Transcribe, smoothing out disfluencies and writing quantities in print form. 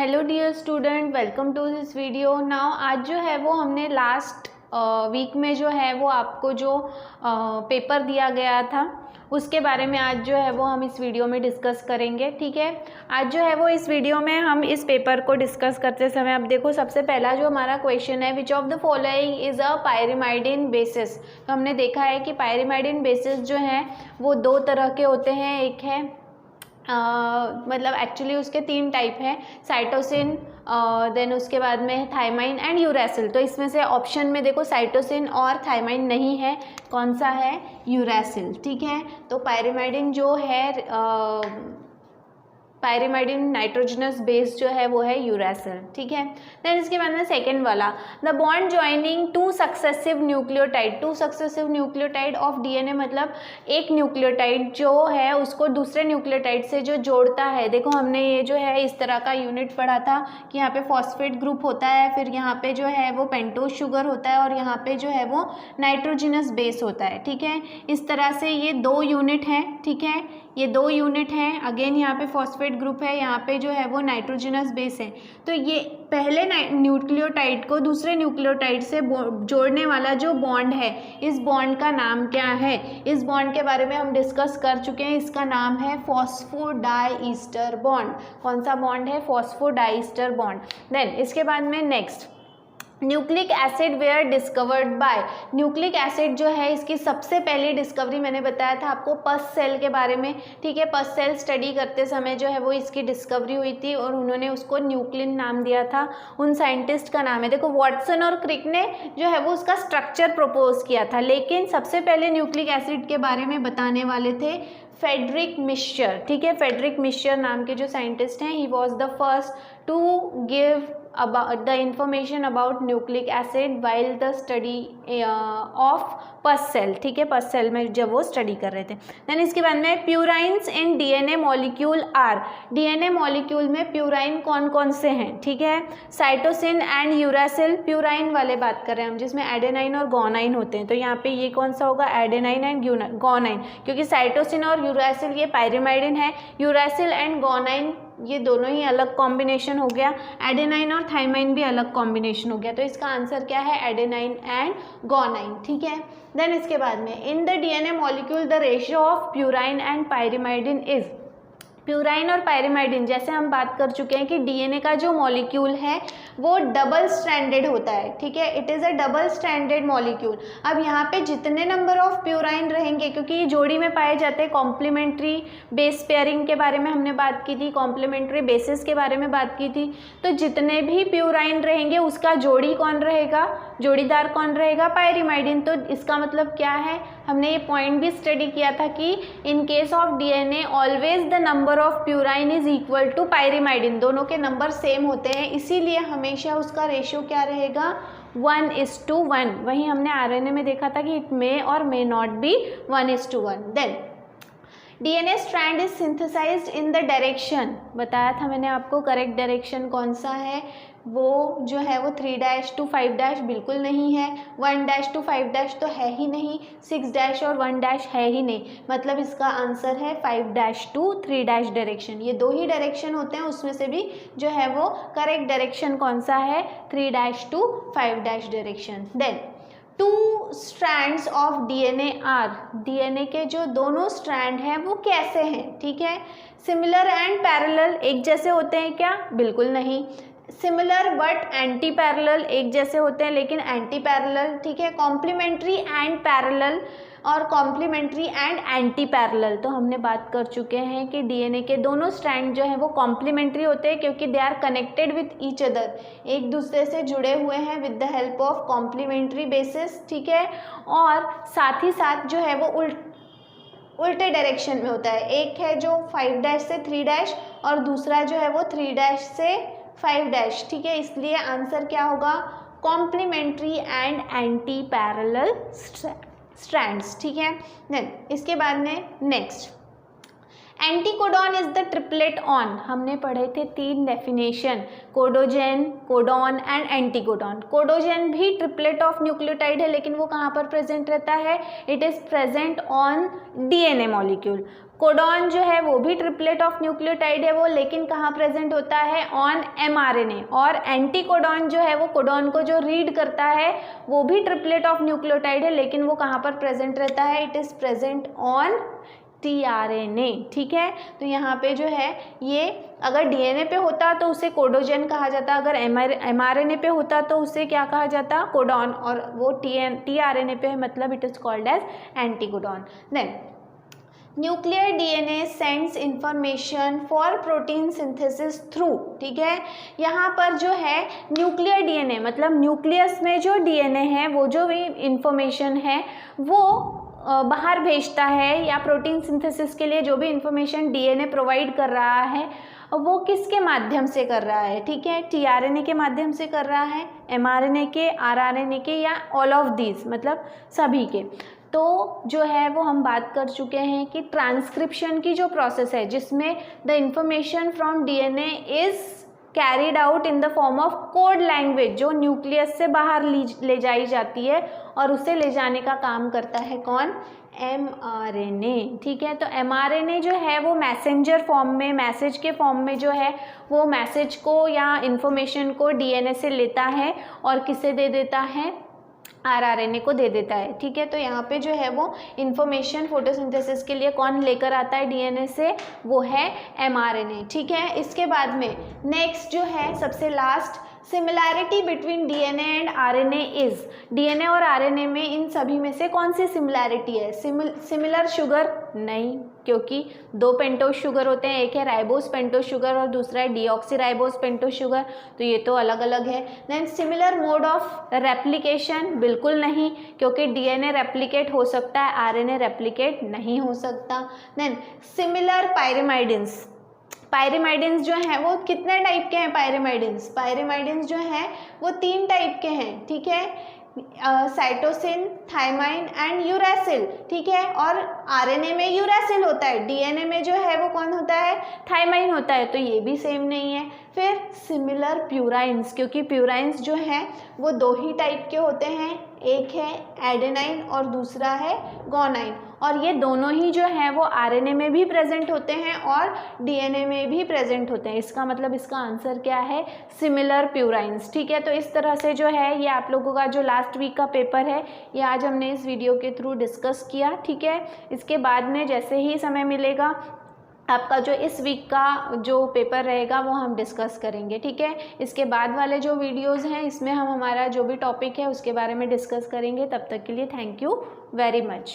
Hello dear student, welcome to this video. Now आज जो है वो हमने लास्ट वीक में जो है वो आपको जो पेपर दिया गया था उसके बारे में आज जो है वो हम इस वीडियो में डिस्कस करेंगे। ठीक है, आज जो है वो इस वीडियो में हम इस पेपर को डिस्कस करते समय अब देखो सबसे पहला जो हमारा क्वेश्चन है, which of the following is a pyrimidine bases. तो हमने देखा है कि पायरिमाइडिन बेसिस जो हैं वो दो तरह के होते हैं। एक है मतलब एक्चुअली उसके तीन टाइप हैं, साइटोसिन, देन उसके बाद में थायमाइन एंड यूरैसिल। तो इसमें से ऑप्शन में देखो साइटोसिन और थायमाइन नहीं है, कौन सा है? यूरैसिल। ठीक है, तो पायरिमाइडिन जो है पायरिमाइडिन नाइट्रोजनस बेस जो है वो है यूरैसिल। ठीक है, देन इसके बाद में सेकेंड वाला, the bond joining two successive nucleotide. Two successive nucleotide of DNA मतलब एक न्यूक्लियोटाइड जो है उसको दूसरे न्यूक्लियोटाइड से जो जोड़ता है। देखो हमने ये जो है इस तरह का यूनिट पढ़ा था कि यहाँ पे फॉस्फेट ग्रुप होता है, फिर यहाँ पे जो है वो पेंटोज शुगर होता है और यहाँ पे जो है वो नाइट्रोजनस बेस होता है। ठीक है, इस तरह से ये दो यूनिट हैं। ठीक है, ये दो यूनिट हैं, अगेन यहाँ पे फॉस्फेट ग्रुप है, यहाँ पे जो है वो नाइट्रोजनस बेस है। तो ये पहले न्यूक्लियोटाइड को दूसरे न्यूक्लियोटाइड से जोड़ने वाला जो बॉन्ड है, इस बॉन्ड का नाम क्या है? इस बॉन्ड के बारे में हम डिस्कस कर चुके हैं, इसका नाम है फॉस्फोडाइईस्टर बॉन्ड। कौन सा बॉन्ड है? फॉस्फोडाइईस्टर बॉन्ड। देन इसके बाद में next, nucleic acid were discovered by. Nucleic acid जो है इसकी सबसे पहली डिस्कवरी मैंने बताया था आपको पस सेल के बारे में। ठीक है, पस सेल स्टडी करते समय जो है वो इसकी डिस्कवरी हुई थी और उन्होंने उसको न्यूक्लिन नाम दिया था। उन साइंटिस्ट का नाम है, देखो वाटसन और क्रिक ने जो है वो उसका स्ट्रक्चर प्रपोज किया था, लेकिन सबसे पहले न्यूक्लिक एसिड के बारे में बताने वाले थे फेडरिक मिक्सचर। ठीक है, फेडरिक मिक्सचर नाम के जो साइंटिस्ट हैं, he was the first to give about the information about nucleic acid while the study of pus cell। ठीक है, पस सेल में जब वो स्टडी कर रहे थे। देन इसके बाद में purines in DNA molecule are. DNA molecule में प्यूराइन कौन कौन से हैं? ठीक है, साइटोसिन एंड यूरैसिल। प्यूराइन वाले बात कर रहे हैं हम, जिसमें एडेनाइन और गोनाइन होते हैं। तो यहाँ पे ये कौन सा होगा? एडेनाइन एंड गोनाइन, क्योंकि साइटोसिन और यूरैसिल ये पायरिमाइडिन है। यूरैसिल एंड गोनाइन ये दोनों ही अलग कॉम्बिनेशन हो गया, एडेनाइन और थायमाइन भी अलग कॉम्बिनेशन हो गया। तो इसका आंसर क्या है? Adenine and guanine. ठीक है, देन इसके बाद में in the DNA molecule the ratio of purine and pyrimidine is. Purine और पायरिमाइडिन जैसे हम बात कर चुके हैं कि डीएनए का जो मॉलिक्यूल है वो डबल स्ट्रैंडेड होता है। ठीक है, it is a double stranded molecule. अब यहाँ पे जितने नंबर ऑफ प्यूराइन रहेंगे, क्योंकि ये जोड़ी में पाए जाते हैं, कॉम्प्लीमेंट्री बेस पेयरिंग के बारे में हमने बात की थी, कॉम्प्लीमेंट्री बेसिस के बारे में बात की थी। तो जितने भी प्यूराइन रहेंगे उसका जोड़ी कौन रहेगा? जोड़ीदार कौन रहेगा? पायरिमाइडिन। तो इसका मतलब क्या है? हमने ये पॉइंट भी स्टडी किया था कि in case of DNA always the number of purine is equal to pyrimidine. दोनों के नंबर सेम होते हैं, इसीलिए हमेशा उसका रेशियो क्या रहेगा? 1:1। वहीं हमने आरएनए में देखा था कि it may or may not be 1:1। Then DNA strand is synthesized in the direction. बताया था मैंने आपको, करेक्ट डायरेक्शन कौन सा है? वो जो है वो 3' to 5' बिल्कुल नहीं है, 1' to 5' तो है ही नहीं, 6' और 1' है ही नहीं। मतलब इसका आंसर है 5' to 3' डायरेक्शन। ये दो ही डायरेक्शन होते हैं, उसमें से भी जो है वो करेक्ट डायरेक्शन कौन सा है? 3' to 5' direction. Then two strands of DNA are. DNA के जो दोनों स्ट्रैंड हैं वो कैसे हैं? ठीक है, सिमिलर एंड पैरेलल। एक जैसे होते हैं क्या? बिल्कुल नहीं। सिमिलर बट एंटी पैरेलल, एक जैसे होते हैं लेकिन एंटी पैरेलल। ठीक है, कॉम्प्लीमेंट्री एंड पैरेलल और कॉम्प्लीमेंट्री एंड एंटी पैरेलल। तो हमने बात कर चुके हैं कि डीएनए के दोनों स्ट्रैंड जो है वो कॉम्प्लीमेंट्री होते हैं, क्योंकि they are connected with each other, एक दूसरे से जुड़े हुए हैं with the help of complementary basis. ठीक है, और साथ ही साथ जो है वो उल्टे डायरेक्शन में होता है। एक है जो 5' से 3' और दूसरा जो है वो 3' से 5'। ठीक है, इसलिए आंसर क्या होगा? Complementary and anti parallel strands. ठीक है, देन इसके बाद में next, anticodon is the triplet on. हमने पढ़े थे तीन definition, codogen, codon and anticodon. Codogen भी ट्रिपलेट ऑफ न्यूक्लियोटाइड है, लेकिन वो कहाँ पर प्रेजेंट रहता है? It is present on DNA molecule. Codon जो है वो भी ट्रिपलेट ऑफ न्यूक्लियोटाइड है वो, लेकिन कहाँ प्रेजेंट होता है, ऑन mRNA। और एंटी कोडॉन जो है वो कोडॉन को जो रीड करता है वो भी ट्रिपलेट ऑफ न्यूक्लियोटाइड है, लेकिन वो कहाँ पर प्रेजेंट रहता है, it is present on tRNA। ठीक है, तो यहाँ पे जो है ये अगर DNA पे होता तो उसे कोडोजन कहा जाता, अगर mRNA पे होता तो उसे क्या कहा जाता, कोडॉन, और वो tRNA पे है, मतलब it is called as anticodon. Then nuclear DNA sends information for protein synthesis through. ठीक है, यहाँ पर जो है न्यूक्लियर DNA मतलब न्यूक्लियस में जो DNA है वो जो भी इंफॉर्मेशन है वो बाहर भेजता है, या प्रोटीन सिंथेसिस के लिए जो भी इंफॉर्मेशन DNA प्रोवाइड कर रहा है वो किसके माध्यम से कर रहा है, ठीक है, tRNA के माध्यम से कर रहा है, mRNA के, rRNA के, या ऑल ऑफ दीज मतलब सभी के। तो जो है वो हम बात कर चुके हैं कि ट्रांसक्रिप्शन की जो प्रोसेस है जिसमें the information from DNA is carried out in the form of code language, जो न्यूक्लियस से बाहर ले जाई जाती है और उसे ले जाने का काम करता है कौन, mRNA। ठीक है, तो mRNA जो है वो मैसेंजर फॉर्म में, मैसेज के फॉर्म में जो है वो मैसेज को या इंफॉर्मेशन को DNA से लेता है और किसे दे देता है, rRNA को दे देता है। ठीक है, तो यहाँ पे जो है वो इंफॉर्मेशन फोटोसिंथेसिस के लिए कौन लेकर आता है DNA से, वो है mRNA। ठीक है, इसके बाद में नेक्स्ट जो है सबसे last, similarity between DNA and RNA is, DNA और RNA में इन सभी में से कौन सी सिमिलैरिटी है, सिमिलर शुगर नहीं, क्योंकि दो पेंटोज शुगर होते हैं, एक है राइबोस पेंटोज शुगर और दूसरा है डीऑक्सी राइबोस पेंटोज शुगर, तो ये तो अलग अलग है। Then similar mode of replication, बिल्कुल नहीं, क्योंकि DNA रेप्लिकेट हो सकता है, RNA रेप्लिकेट नहीं हो सकता। देन सिमिलर पायरिमाइडिन्स, पायरिमाइडिन्स जो हैं वो कितने टाइप के हैं, पायरिमाइडिन्स जो हैं वो 3 टाइप के हैं। ठीक है, साइटोसिन, थाइमाइन एंड यूरासिल। ठीक है, और RNA में यूरासिल होता है, DNA में जो है वो कौन होता है, थाइमाइन होता है, तो ये भी सेम नहीं है। फिर सिमिलर प्यूराइंस, क्योंकि प्यूराइंस जो हैं वो 2 ही टाइप के होते हैं, एक है एडेनाइन और दूसरा है गोनाइन, और ये दोनों ही जो हैं वो RNA में भी प्रेजेंट होते हैं और DNA में भी प्रेजेंट होते हैं। इसका मतलब इसका आंसर क्या है, सिमिलर प्यूराइंस। ठीक है, तो इस तरह से जो है ये आप लोगों का जो लास्ट वीक का पेपर है ये आज हमने इस वीडियो के थ्रू डिस्कस किया। ठीक है, इसके बाद में जैसे ही समय मिलेगा आपका जो इस वीक का जो पेपर रहेगा वो हम डिस्कस करेंगे। ठीक है, इसके बाद वाले जो वीडियोस हैं इसमें हम हमारा जो भी टॉपिक है उसके बारे में डिस्कस करेंगे। तब तक के लिए थैंक यू वेरी मच।